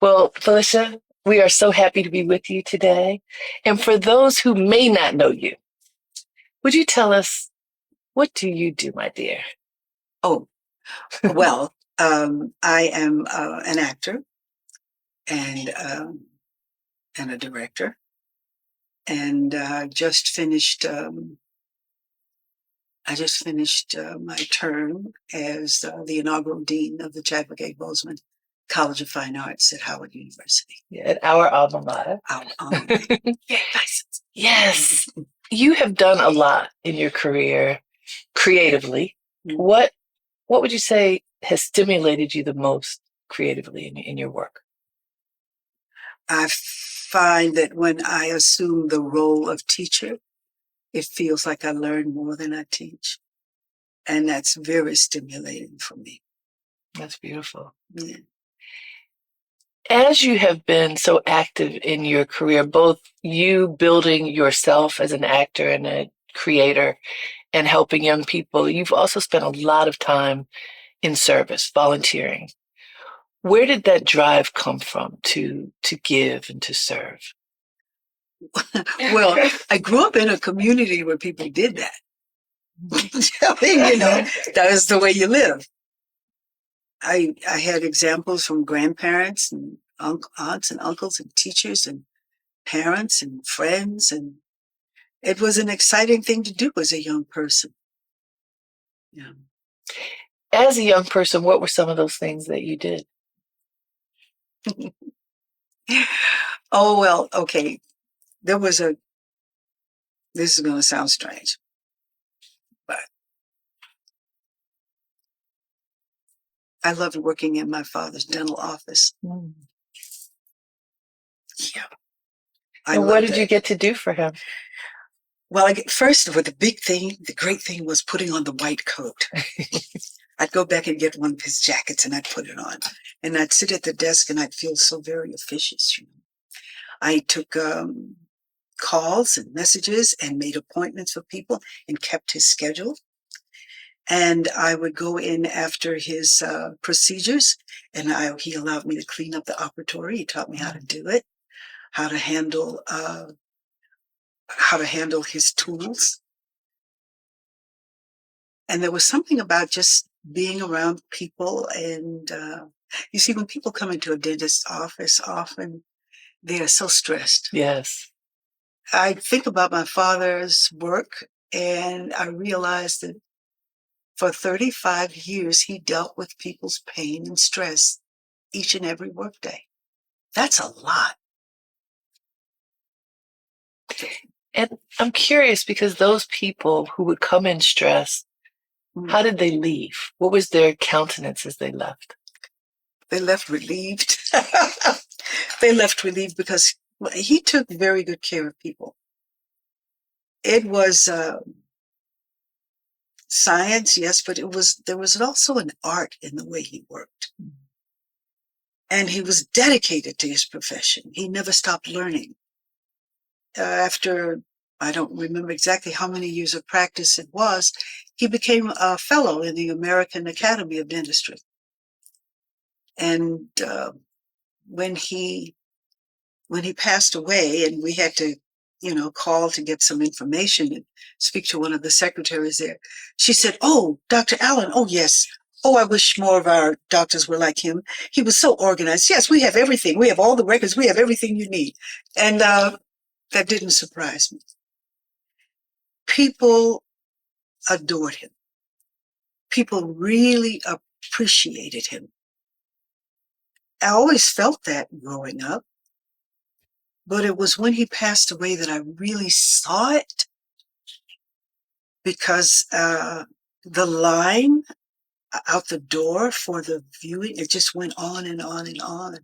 Well, Phylicia, we are so happy to be with you today. And for those who may not know you, would you tell us, what do you do, my dear? Oh, well, I am an actor and and a director, and I just finished my term as the inaugural dean of the Chadwick A. Boseman College of Fine Arts at Howard University. At our alma mater. Yeah, license. Yes, you have done a lot in your career creatively. Mm. What would you say has stimulated you the most creatively in your work? I find that when I assume the role of teacher, it feels like I learn more than I teach. And that's very stimulating for me. That's beautiful. Yeah. As you have been so active in your career, both you building yourself as an actor and a creator and helping young people, you've also spent a lot of time in service, volunteering. Where did that drive come from to give and to serve? Well, I grew up in a community where people did that. I mean, that is the way you live. I had examples from grandparents and aunts and uncles and teachers and parents and friends, and it was an exciting thing to do as a young person. Yeah. As a young person, what were some of those things that you did? Oh, well, okay. This is going to sound strange, but I loved working in my father's dental office. Mm. Yeah. And what did you get to do for him? Well, first, with the great thing was putting on the white coat. I'd go back and get one of his jackets and I'd put it on. And I'd sit at the desk and I'd feel so very officious. I took calls and messages and made appointments for people and kept his schedule. And I would go in after his procedures, and he allowed me to clean up the operatory. He taught me how to do it, how to handle his tools. And there was something about just being around people. And you see, when people come into a dentist's office, often they are so stressed. Yes. I think about my father's work, and I realized that for 35 years, he dealt with people's pain and stress each and every workday. That's a lot. And I'm curious because those people who would come in stressed, how did they leave? What was their countenance as they left? They left relieved. They left relieved because he took very good care of people. It was science, yes, but there was also an art in the way he worked. And he was dedicated to his profession. He never stopped learning. After, I don't remember exactly how many years of practice it was, he became a fellow in the American Academy of Dentistry. And when he passed away, and we had to, call to get some information and speak to one of the secretaries there, she said, "Oh, Dr. Allen, oh, yes. Oh, I wish more of our doctors were like him. He was so organized. Yes, we have everything. We have all the records. We have everything you need." And that didn't surprise me. People adored him. People really appreciated him. I always felt that growing up, but it was when he passed away that I really saw it, because the line out the door for the viewing, it just went on and on and on.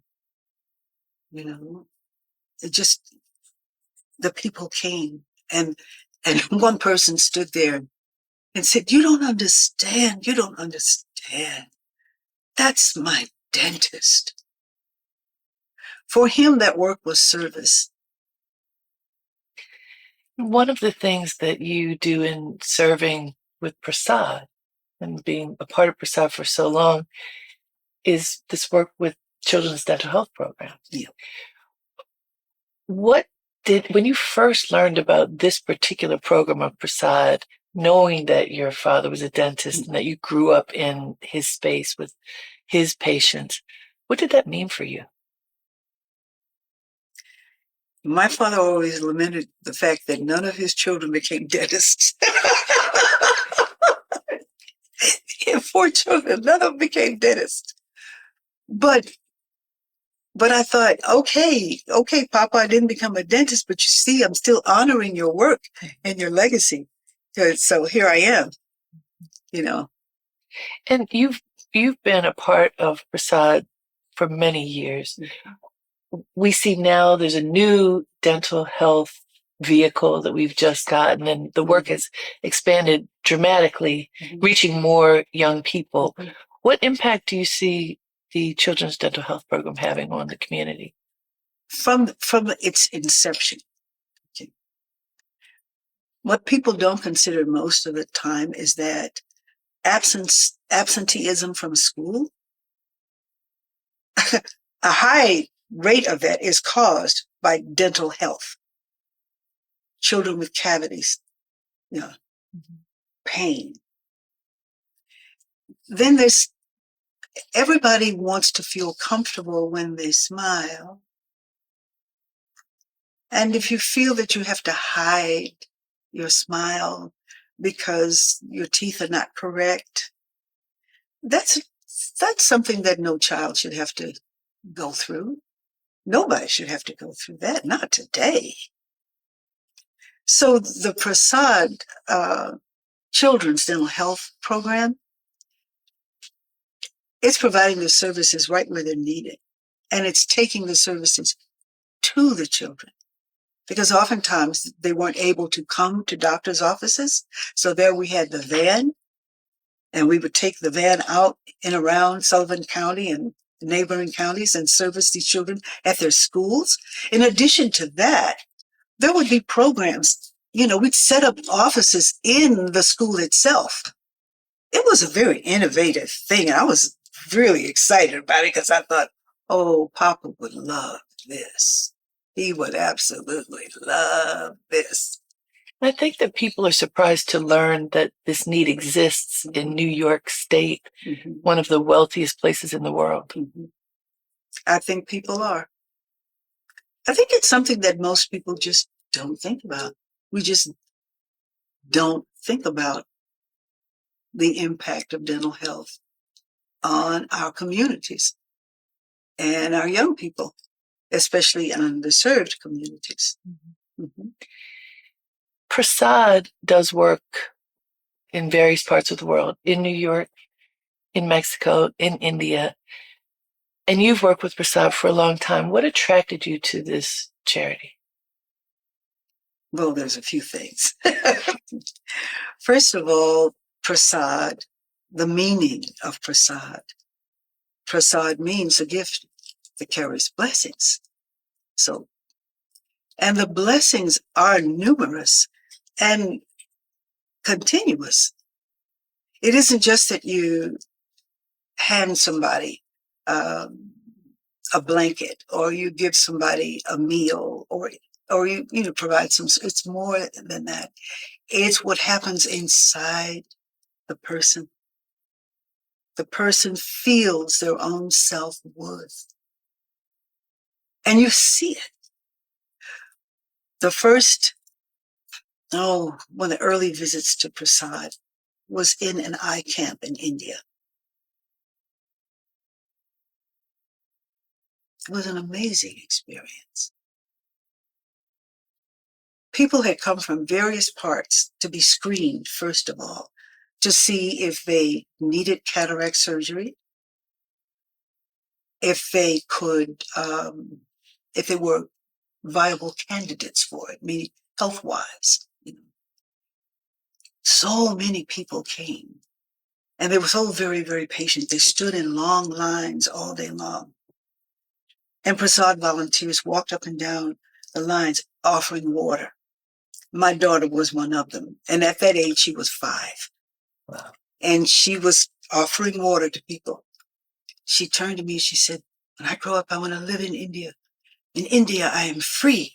It just, the people came, and one person stood there and said, "You don't understand. You don't understand. That's my dentist." For him, that work was service. One of the things that you do in serving with PRASAD and being a part of PRASAD for so long is this work with children's dental health program. Yeah. When you first learned about this particular program of PRASAD, knowing that your father was a dentist and that you grew up in his space with his patients, what did that mean for you? My father always lamented the fact that none of his children became dentists. He had 4 children, none of them became dentists. But I thought, okay, Papa, I didn't become a dentist, but you see, I'm still honoring your work and your legacy. So here I am, you know. And you've been a part of PRASAD for many years. We see now there's a new dental health vehicle that we've just gotten, and the work has expanded dramatically, reaching more young people. What impact do you see the Children's Dental Health Program having on the community? From its inception, okay, what people don't consider most of the time is that absenteeism from school, a high rate of that is caused by dental health. Children with cavities, pain. Then everybody wants to feel comfortable when they smile. And if you feel that you have to hide your smile because your teeth are not correct, that's something that no child should have to go through. Nobody should have to go through that, not today. So the PRASAD Children's Dental Health Program, it's providing the services right where they're needed. And it's taking the services to the children. Because oftentimes they weren't able to come to doctor's offices. So there we had the van, and we would take the van out and around Sullivan County and the neighboring counties and service these children at their schools. In addition to that, there would be programs, we'd set up offices in the school itself. It was a very innovative thing. And I was really excited about it because I thought, oh, Papa would love this. He would absolutely love this. I think that people are surprised to learn that this need exists in New York State, one of the wealthiest places in the world. I think people are. I think it's something that most people just don't think about. We just don't think about the impact of dental health on our communities and our young people, especially in underserved communities. PRASAD does work in various parts of the world, in New York, in Mexico, in India. And you've worked with PRASAD for a long time. What attracted you to this charity? Well, there's a few things. First of all, PRASAD, the meaning of PRASAD. PRASAD means a gift that carries blessings. And the blessings are numerous and continuous. It isn't just that you hand somebody a blanket, or you give somebody a meal, or you provide some. It's more than that. It's what happens inside the person. The person feels their own self-worth. And you see it. The first, one of the early visits to PRASAD was in an eye camp in India. It was an amazing experience. People had come from various parts to be screened, first of all, to see if they needed cataract surgery, if they could, if they were viable candidates for it, meaning health-wise. So many people came, and they were so very, very patient. They stood in long lines all day long. And PRASAD volunteers walked up and down the lines offering water. My daughter was one of them. And at that age, she was 5. Wow. And she was offering water to people. She turned to me and she said, When I grow up, I want to live in India. In India, I am free.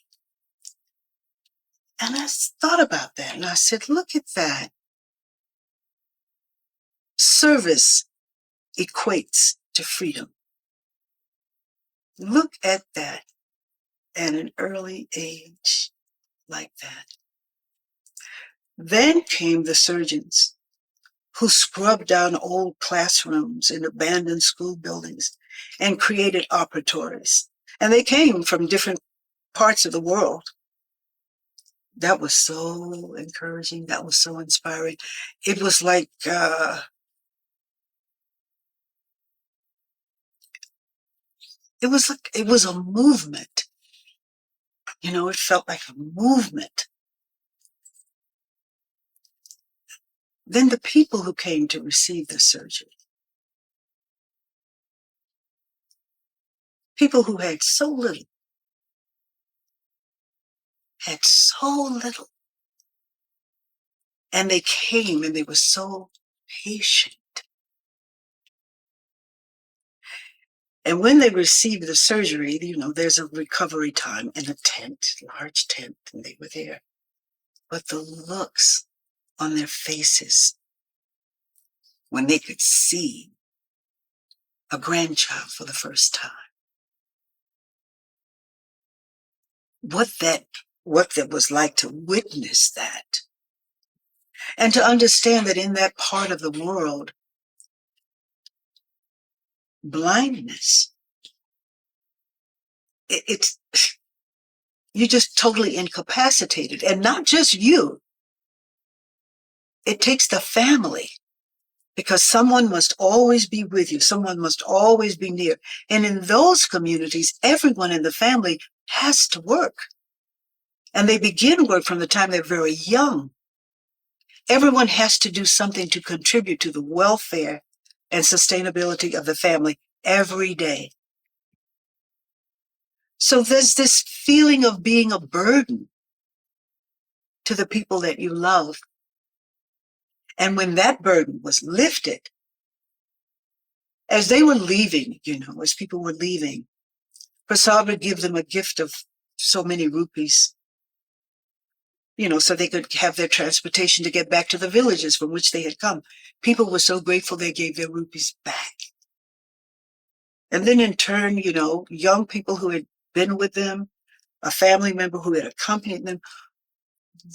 And I thought about that and I said, look at that. Service equates to freedom. Look at that at an early age like that. Then came the surgeons who scrubbed down old classrooms in abandoned school buildings and created operatories. And they came from different parts of the world. That was so encouraging. That was so inspiring. It was like, it was a movement. You know, it felt like a movement. Then the people who came to receive the surgery, people who had so little, and they came and they were so patient. And when they received the surgery, you know, there's a recovery time in a tent, large tent, and they were there. But the looks on their faces when they could see a grandchild for the first time, what that was like to witness that, and to understand that in that part of the world, blindness, it's you're just totally incapacitated. And not just you, it takes the family, because someone must always be with you. Someone must always be near. And in those communities, everyone in the family has to work. And they begin work from the time they're very young. Everyone has to do something to contribute to the welfare and sustainability of the family every day. So there's this feeling of being a burden to the people that you love. And when that burden was lifted, as they were leaving, you know, as people were leaving, PRASAD would give them a gift of so many rupees, you know, so they could have their transportation to get back to the villages from which they had come. People were so grateful they gave their rupees back. And then in turn, you know, young people who had been with them, a family member who had accompanied them,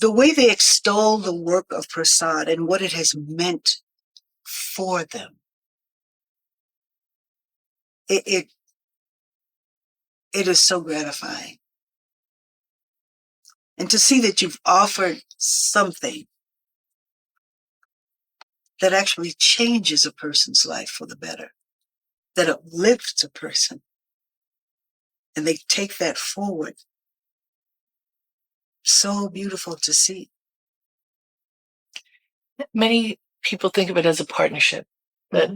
the way they extol the work of PRASAD and what it has meant for them, it is so gratifying. And to see that you've offered something that actually changes a person's life for the better, that uplifts a person, and they take that forward. So beautiful to see. Many people think of it as a partnership, that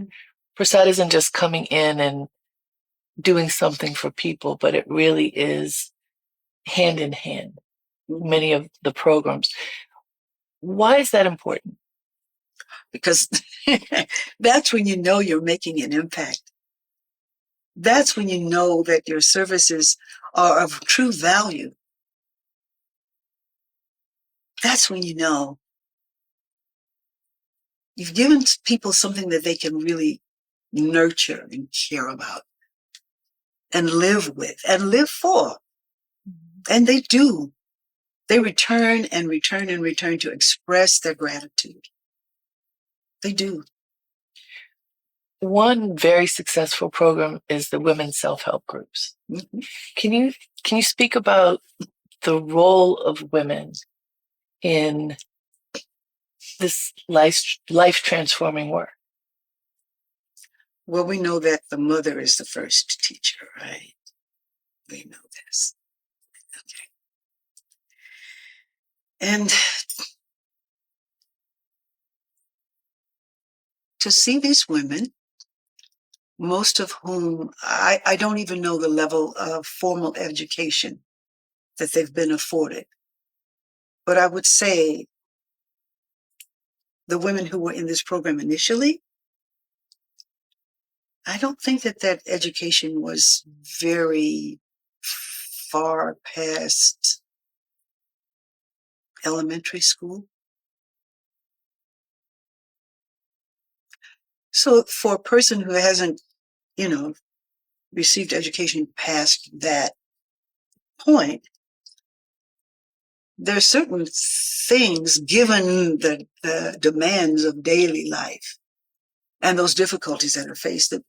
PRASAD isn't just coming in and doing something for people, but it really is hand in hand, many of the programs. Why is that important? Because that's when you know you're making an impact. That's when you know that your services are of true value. That's when you know you've given people something that they can really nurture and care about and live with and live for. And they do. They return and return and return to express their gratitude. They do. One very successful program is the women's self-help groups. Mm-hmm. Can you speak about the role of women in this life transforming work? Well, we know that the mother is the first teacher, right? We know this. Okay. And to see these women, most of whom I don't even know the level of formal education that they've been afforded. But I would say the women who were in this program initially, I don't think that education was very far past elementary school. So for a person who hasn't, received education past that point, there are certain things, given the demands of daily life and those difficulties that are faced, that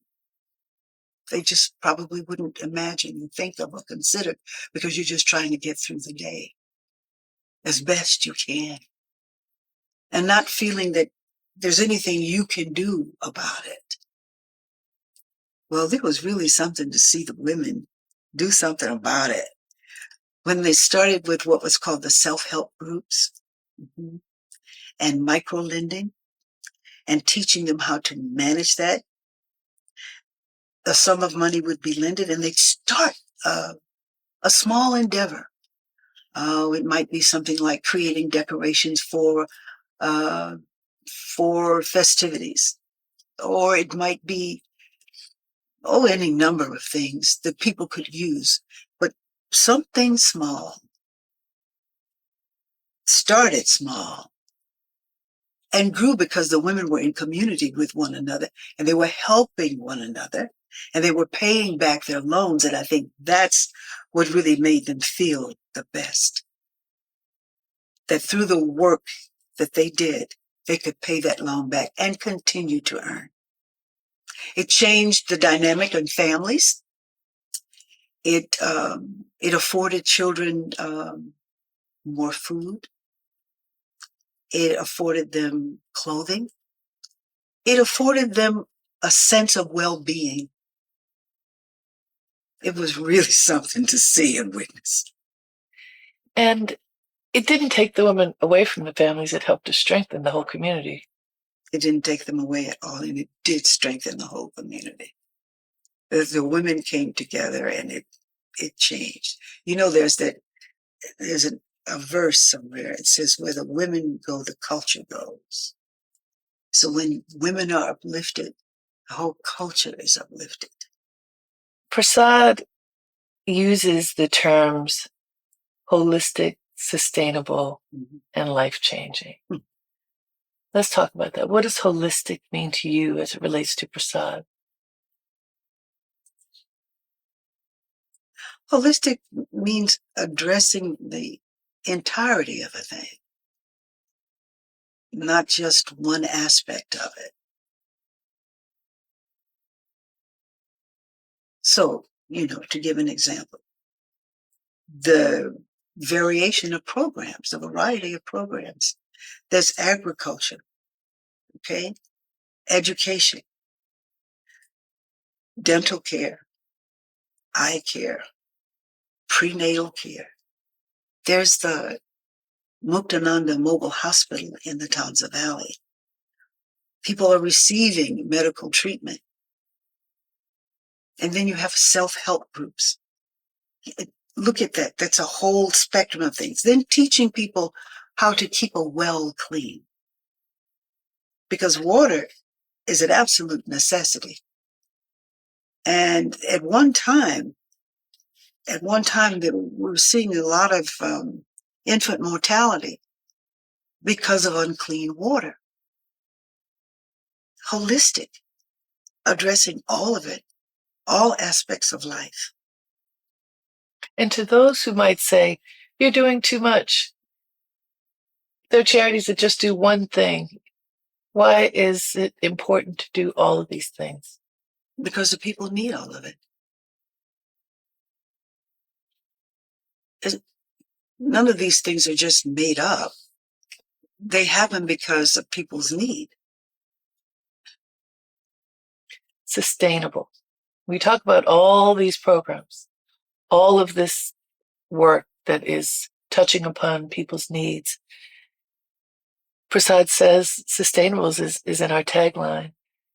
they just probably wouldn't imagine and think of or consider, because you're just trying to get through the day as best you can and not feeling that there's anything you can do about it. Well, there was really something to see the women do something about it when they started with what was called the self-help groups, and micro-lending, and teaching them how to manage that. A sum of money would be lended, and they'd start a small endeavor. It might be something like creating decorations for festivities, or it might be any number of things that people could use. But something small, started small, and grew because the women were in community with one another, and they were helping one another, and they were paying back their loans. And I think that's what really made them feel the best. That through the work that they did, they could pay that loan back and continue to earn. It changed the dynamic in families. It afforded children more food. It afforded them clothing. It afforded them a sense of well-being. It was really something to see and witness. And it didn't take the women away from the families. It helped to strengthen the whole community. It didn't take them away at all, and it did strengthen the whole community. The women came together, and it changed. There's a verse somewhere. It says, where the women go, the culture goes. So when women are uplifted, the whole culture is uplifted. PRASAD uses the terms holistic, sustainable, and life-changing. Let's talk about that. What does holistic mean to you as it relates to PRASAD? Holistic means addressing the entirety of a thing, not just one aspect of it. So, to give an example, the variation of programs, the variety of programs. There's agriculture, okay? Education, dental care, eye care, prenatal care. There's the Muktananda Mobile Hospital in the Tanza Valley. People are receiving medical treatment. And then you have self-help groups. Look at that. That's a whole spectrum of things. Then teaching people how to keep a well clean. Because water is an absolute necessity. And at one time that we were seeing a lot of infant mortality because of unclean water. Holistic, addressing all of it, all aspects of life. And to those who might say, you're doing too much, there are charities that just do one thing. Why is it important to do all of these things? Because the people need all of it. None of these things are just made up. They happen because of people's need. Sustainable. We talk about all these programs, all of this work that is touching upon people's needs. PRASAD says sustainable is in our tagline.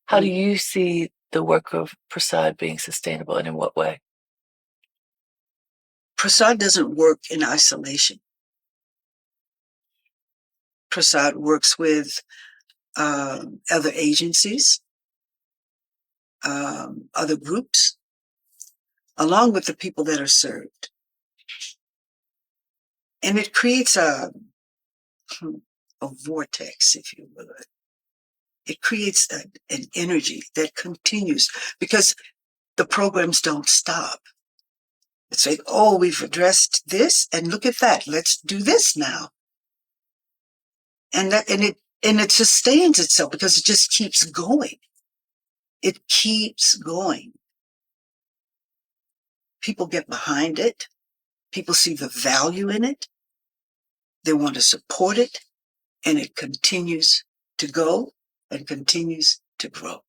How do you see the work of PRASAD being sustainable, and in what way? PRASAD doesn't work in isolation. PRASAD works with other agencies, other groups, along with the people that are served. And it creates a vortex, if you will. It creates an energy that continues because the programs don't stop. It's like, oh, we've addressed this, and look at that. Let's do this now. And it sustains itself because it just keeps going. It keeps going. People get behind it. People see the value in it. They want to support it, and it continues to go and continues to grow.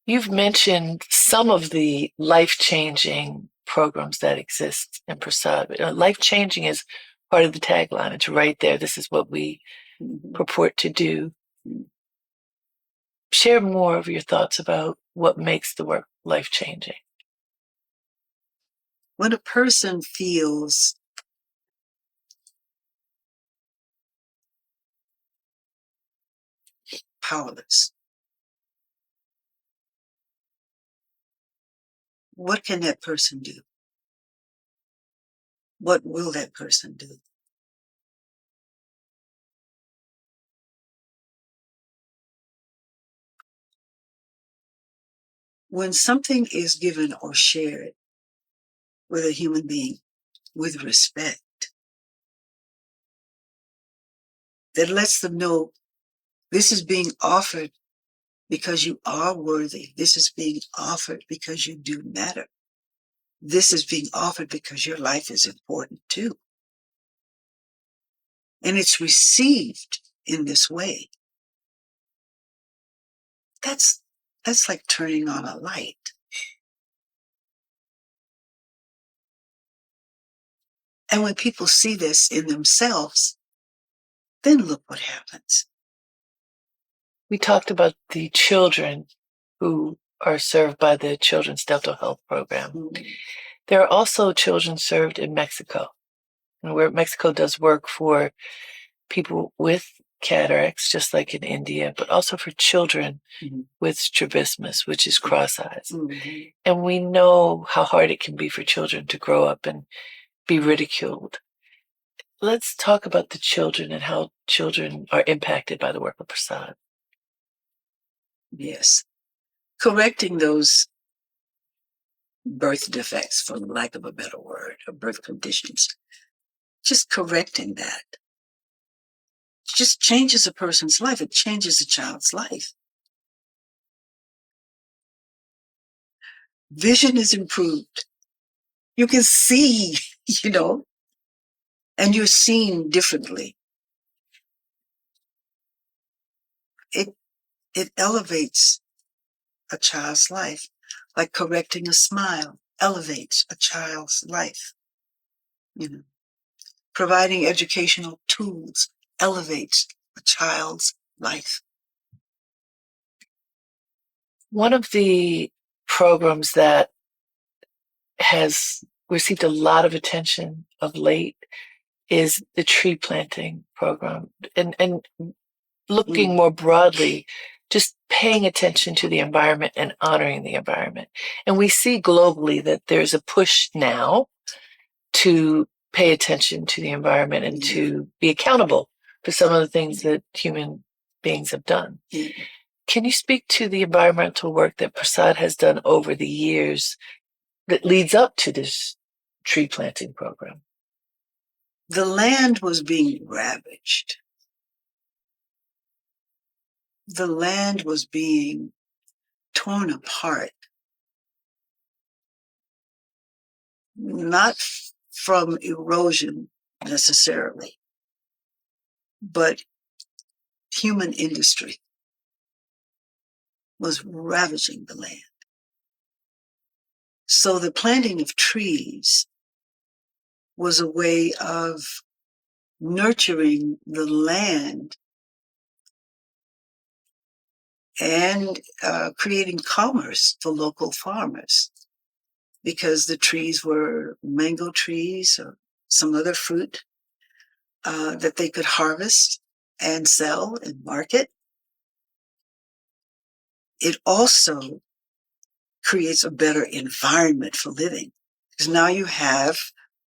You've mentioned some of the life-changing programs that exist in PRASAD. Life-changing is part of the tagline. It's right there. This is what we purport to do. Share more of your thoughts about what makes the work life-changing. When a person feels powerless, what can that person do? What will that person do? When something is given or shared with a human being with respect, that lets them know this is being offered because you are worthy. This is being offered because you do matter. This is being offered because your life is important too. And it's received in this way. That's like turning on a light. And when people see this in themselves, then look what happens. We talked about the children who are served by the Children's Dental Health Program. Mm-hmm. There are also children served in Mexico, and where Mexico does work for people with cataracts, just like in India, but also for children with strabismus, which is cross-eyes. Mm-hmm. And we know how hard it can be for children to grow up and be ridiculed. Let's talk about the children and how children are impacted by the work of PRASAD. Yes. Correcting those birth defects, for lack of a better word, or birth conditions, just correcting that just changes a person's life. It changes a child's life. Vision is improved. You can see, and you're seen differently. It elevates a child's life, like correcting a smile elevates a child's life. Providing educational tools elevates a child's life. One of the programs that has received a lot of attention of late is the tree planting program. And looking more broadly, just paying attention to the environment and honoring the environment. And we see globally that there's a push now to pay attention to the environment and to be accountable for some of the things that human beings have done. Can you speak to the environmental work that PRASAD has done over the years that leads up to this tree planting program? The land was being ravaged. The land was being torn apart, not from erosion necessarily, but human industry was ravaging the land. So the planting of trees was a way of nurturing the land and creating commerce for local farmers, because the trees were mango trees or some other fruit that they could harvest and sell and market. it also creates a better environment for living. Because now you have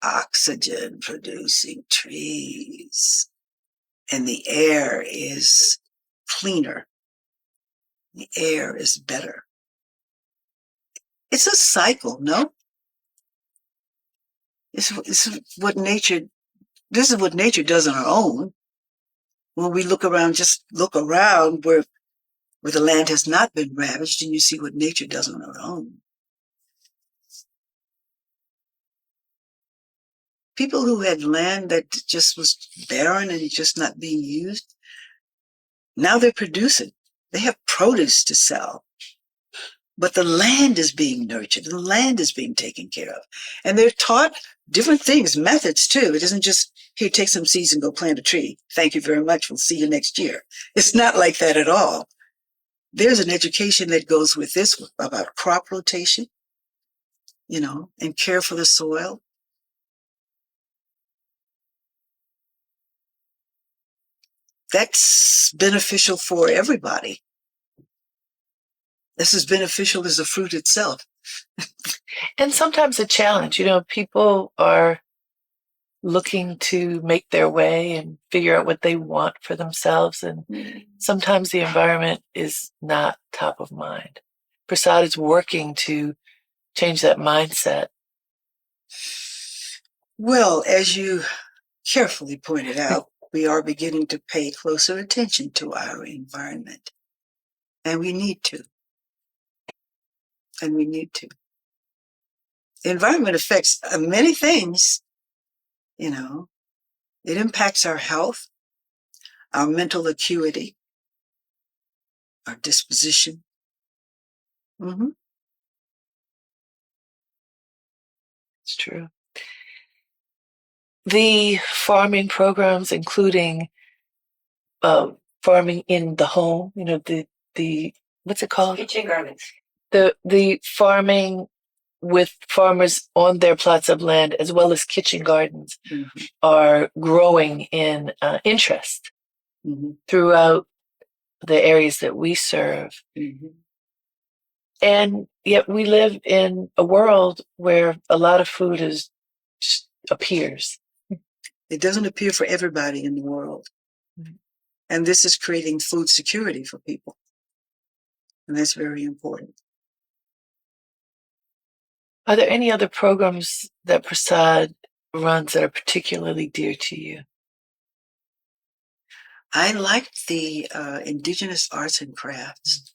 oxygen producing trees, and the air is cleaner. The air is better. It's a cycle, no? This is what nature does on our own. When we look around, just look around where the land has not been ravaged, and you see what nature does on her own. People who had land that just was barren and just not being used, now they're producing. They have produce to sell. But the land is being nurtured. The land is being taken care of. And they're taught different things, methods too. It isn't just, here, take some seeds and go plant a tree. Thank you very much. We'll see you next year. It's not like that at all. There's an education that goes with this about crop rotation, and care for the soil. That's beneficial for everybody. This is beneficial as the fruit itself. And sometimes a challenge. People are looking to make their way and figure out what they want for themselves. And sometimes the environment is not top of mind. PRASAD is working to change that mindset. Well, as you carefully pointed out, we are beginning to pay closer attention to our environment. And we need to. The environment affects many things, It impacts our health, our mental acuity, our disposition. It's true. The farming programs, including farming in the home, the what's it called? Kitchen gardens. The farming with farmers on their plots of land, as well as kitchen gardens, are growing in interest throughout the areas that we serve. And yet we live in a world where a lot of food just appears. It doesn't appear for everybody in the world. And this is creating food security for people. And that's very important. Are there any other programs that PRASAD runs that are particularly dear to you? I like the indigenous arts and crafts.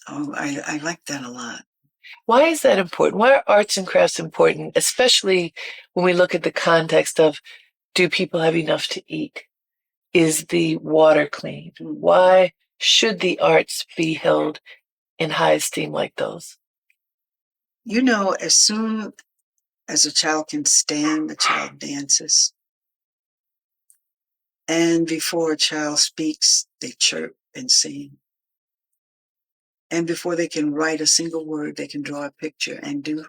I like that a lot. Why is that important? Why are arts and crafts important, especially when we look at the context of, do people have enough to eat? Is the water clean? Why should the arts be held in high esteem like those? As soon as a child can stand, the child dances. And before a child speaks, they chirp and sing. And before they can write a single word, they can draw a picture and do.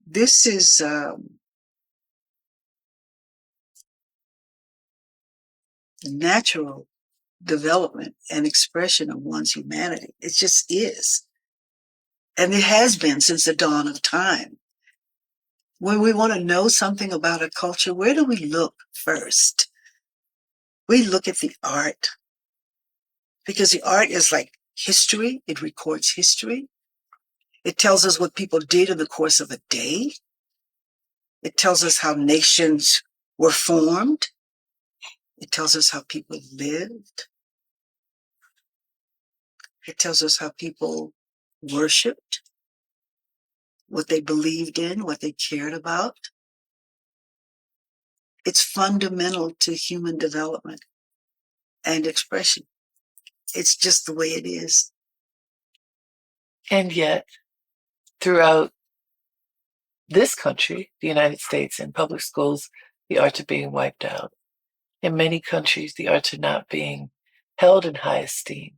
This is natural development and expression of one's humanity. It just is. And it has been since the dawn of time. When we want to know something about a culture, where do we look first? We look at the art. Because the art is like history. It records history. It tells us what people did in the course of a day. It tells us how nations were formed. It tells us how people lived. It tells us how people worshiped, what they believed in, what they cared about. It's fundamental to human development and expression. It's just the way it is. And yet, throughout this country, the United States, in public schools, the arts are being wiped out. In many countries, the arts are not being held in high esteem.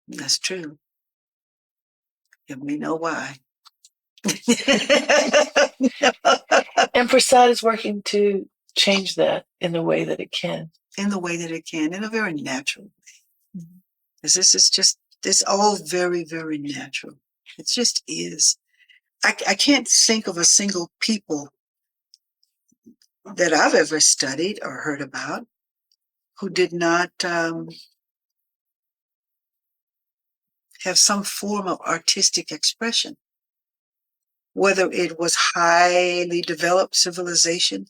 That's true. And we know why. And PRASAD is working to change that in the way that it can. In the way that it can, in a very natural way. Because this is just, it's all very, very natural. It just is. I can't think of a single people that I've ever studied or heard about who did not have some form of artistic expression, whether it was highly developed civilization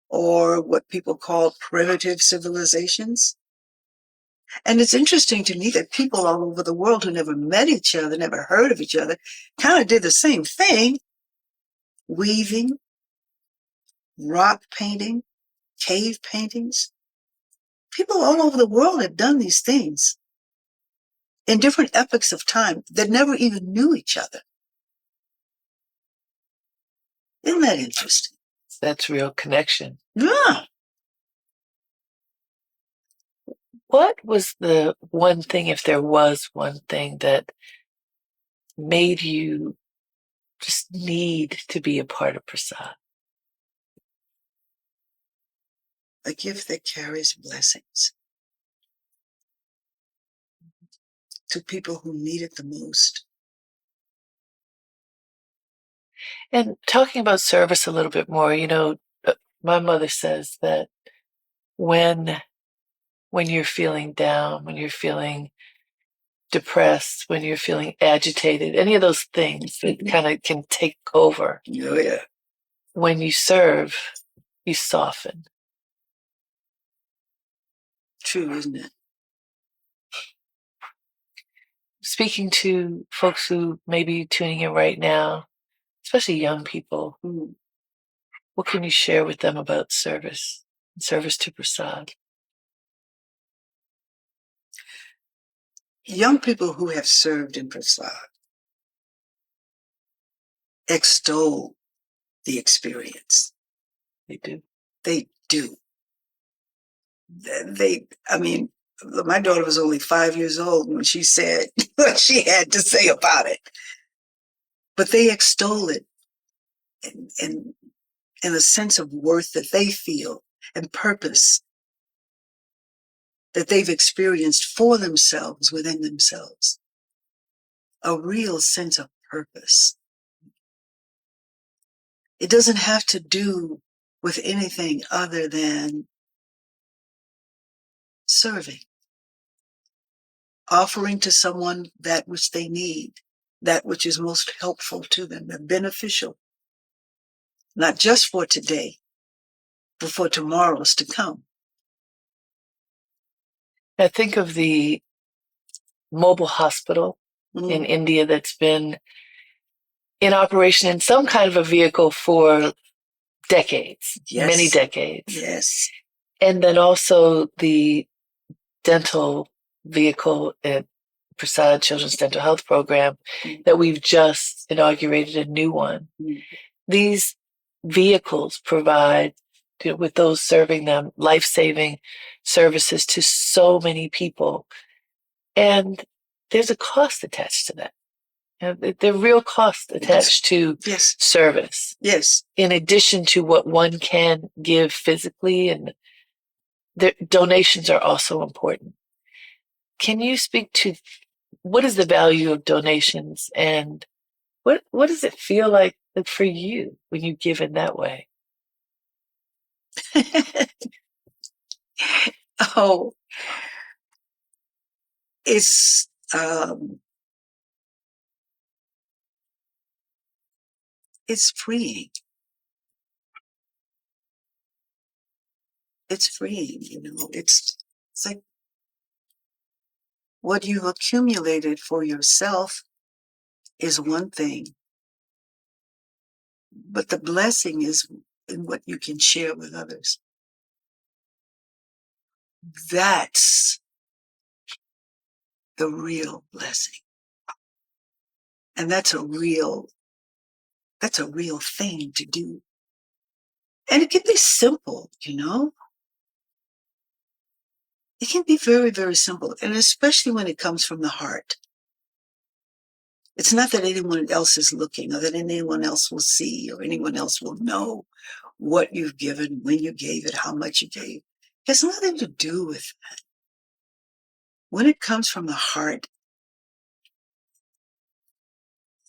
or what people call primitive civilizations. And it's interesting to me that people all over the world who never met each other, never heard of each other, kind of did the same thing: weaving, rock painting, cave paintings. People all over the world have done these things in different epochs of time that never even knew each other. Isn't that interesting? That's real connection. Yeah. What was the one thing, if there was one thing, that made you just need to be a part of PRASAD? A gift that carries blessings to people who need it the most. And talking about service a little bit more, my mother says that when you're feeling down, when you're feeling depressed, when you're feeling agitated, any of those things that kind of can take over. Oh, yeah. When you serve, you soften. True, isn't it? Speaking to folks who may be tuning in right now, especially young people, what can you share with them about service to PRASAD? Young people who have served in PRASAD extol the experience. They do. They do. I mean, my daughter was only 5 years old when she said what she had to say about it. But they extol it in a sense of worth that they feel and purpose that they've experienced for themselves, within themselves. A real sense of purpose. It doesn't have to do with anything other than serving, offering to someone that which they need, that which is most helpful to them and beneficial, not just for today, but for tomorrows to come. I think of the mobile hospital in India that's been in operation in some kind of a vehicle for decades, many decades. Yes. And then also the dental vehicle at PRASAD Children's Dental Health Program that we've just inaugurated a new one. These vehicles provide, with those serving them, life-saving services to so many people. And there's a cost attached to that. There are real costs attached to service. Yes. In addition to what one can give physically, and donations are also important. Can you speak to what is the value of donations, and what does it feel like for you when you give in that way? Oh, it's freeing. It's freeing, it's like what you've accumulated for yourself is one thing, but the blessing is in what you can share with others. That's the real blessing. And that's a real thing to do. And it can be simple, It can be very, very simple. And especially when it comes from the heart. It's not that anyone else is looking or that anyone else will see or anyone else will know what you've given, when you gave it, how much you gave. It has nothing to do with that. When it comes from the heart,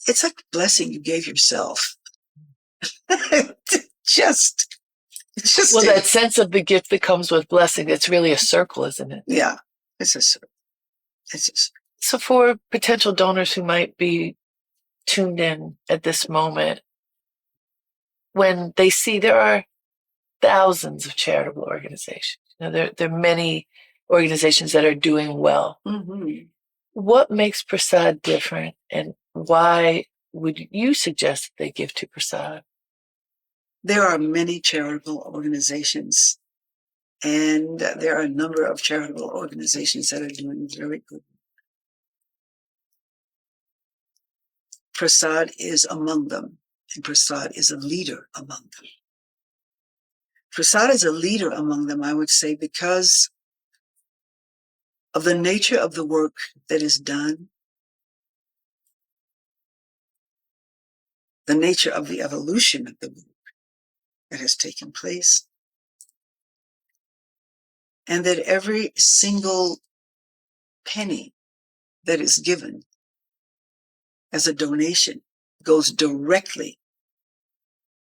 it's like a blessing you gave yourself. just, it's just, Well, that sense of the gift that comes with blessing, it's really a circle, isn't it? yeah, it's a circle. It's a circle. So for potential donors who might be tuned in at this moment, when they see there are thousands of charitable organizations, there are many organizations that are doing well. Mm-hmm. What makes PRASAD different, and why would you suggest that they give to PRASAD? There are many charitable organizations, and there are a number of charitable organizations that are doing very good. PRASAD is among them, and PRASAD is a leader among them. PRASAD is a leader among them, I would say, because of the nature of the work that is done, the nature of the evolution of the work that has taken place, and that every single penny that is given as a donation goes directly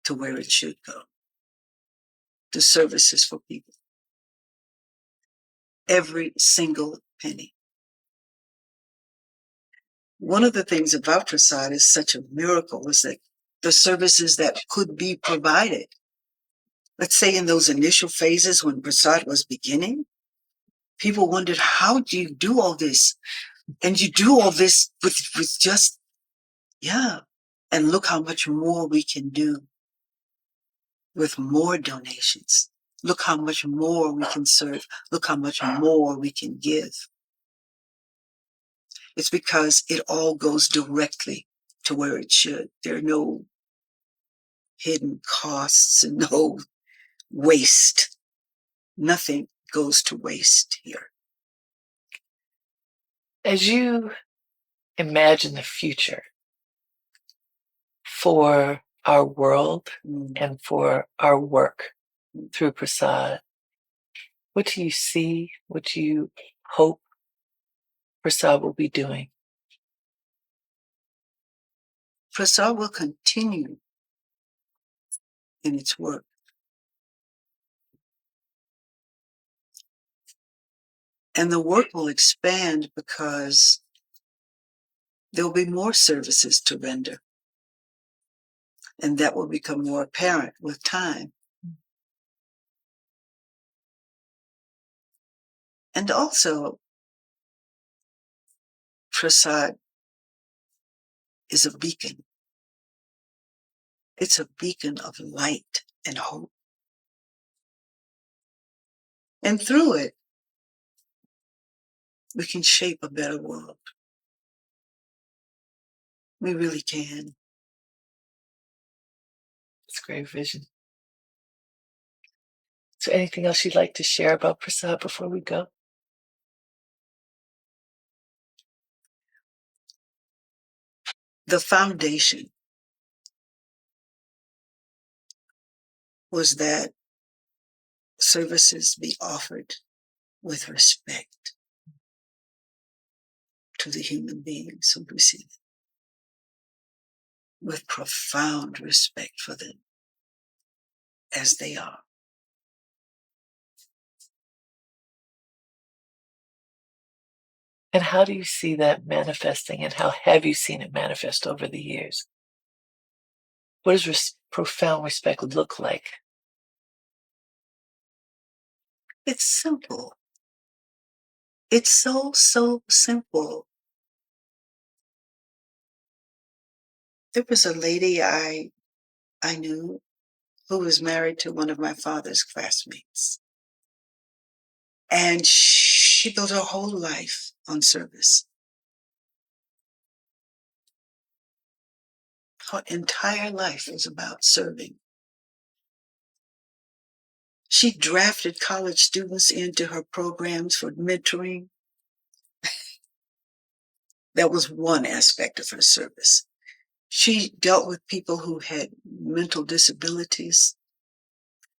to where it should go, to services for people. Every single penny. One of the things about PRASAD is such a miracle is that the services that could be provided, let's say in those initial phases when PRASAD was beginning, people wondered, how do you do all this? And you do all this with just, yeah. And look how much more we can do with more donations. Look how much more we can serve. Look how much more we can give. It's because it all goes directly to where it should. There are no hidden costs and no waste. Nothing goes to waste here. As you imagine the future for our world and for our work through PRASAD, what do you see? What do you hope PRASAD will be doing? PRASAD will continue in its work. And the work will expand because there'll be more services to render. And that will become more apparent with time. And also, PRASAD is a beacon. It's a beacon of light and hope. And through it, we can shape a better world. We really can. It's a great vision. Is there anything else you'd like to share about PRASAD before we go? The foundation was that services be offered with respect to the human beings who receive it, with profound respect for them as they are. And how do you see that manifesting, and how have you seen it manifest over the years? What does profound respect look like? It's simple. It's so simple. There was a lady I knew who was married to one of my father's classmates. And she built her whole life on service. Her entire life was about serving. She drafted college students into her programs for mentoring. That was one aspect of her service. She dealt with people who had mental disabilities,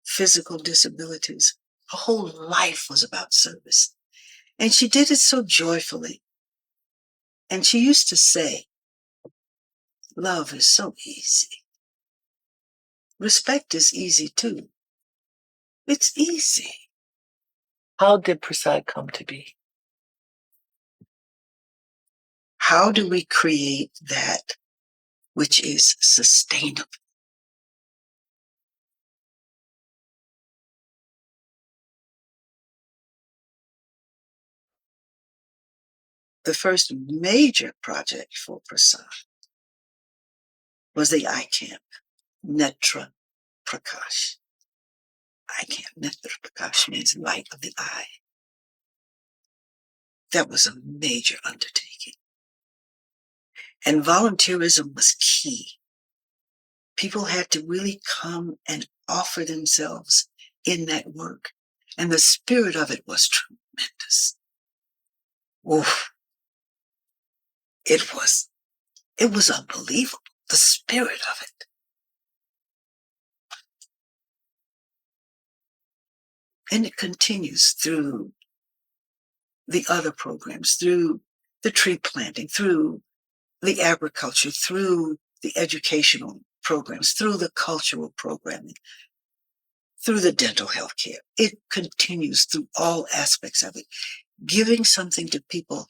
physical disabilities. Her whole life was about service. And she did it so joyfully. And she used to say, love is so easy. Respect is easy too. It's easy. How did PRASAD come to be? How do we create that which is sustainable? The first major project for PRASAD was the eye camp, Netra Prakash. Eye camp, Netra Prakash means light of the eye. That was a major undertaking. And volunteerism was key. People had to really come and offer themselves in that work. And the spirit of it was tremendous. Oof. It was unbelievable, the spirit of it. And it continues through the other programs, through the tree planting, through the agriculture, through the educational programs, through the cultural programming, through the dental health care. It continues through all aspects of it, giving something to people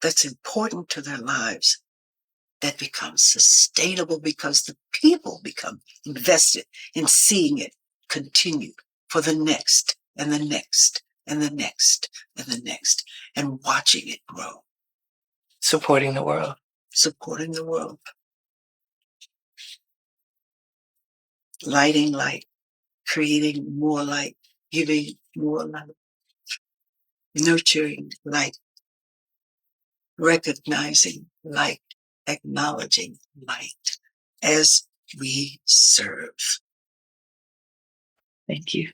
that's important to their lives that becomes sustainable because the people become invested in seeing it continue for the next and the next and the next and the next, and watching it grow. Supporting the world. Supporting the world. Lighting light, creating more light, giving more light, nurturing light, recognizing light, acknowledging light as we serve. Thank you.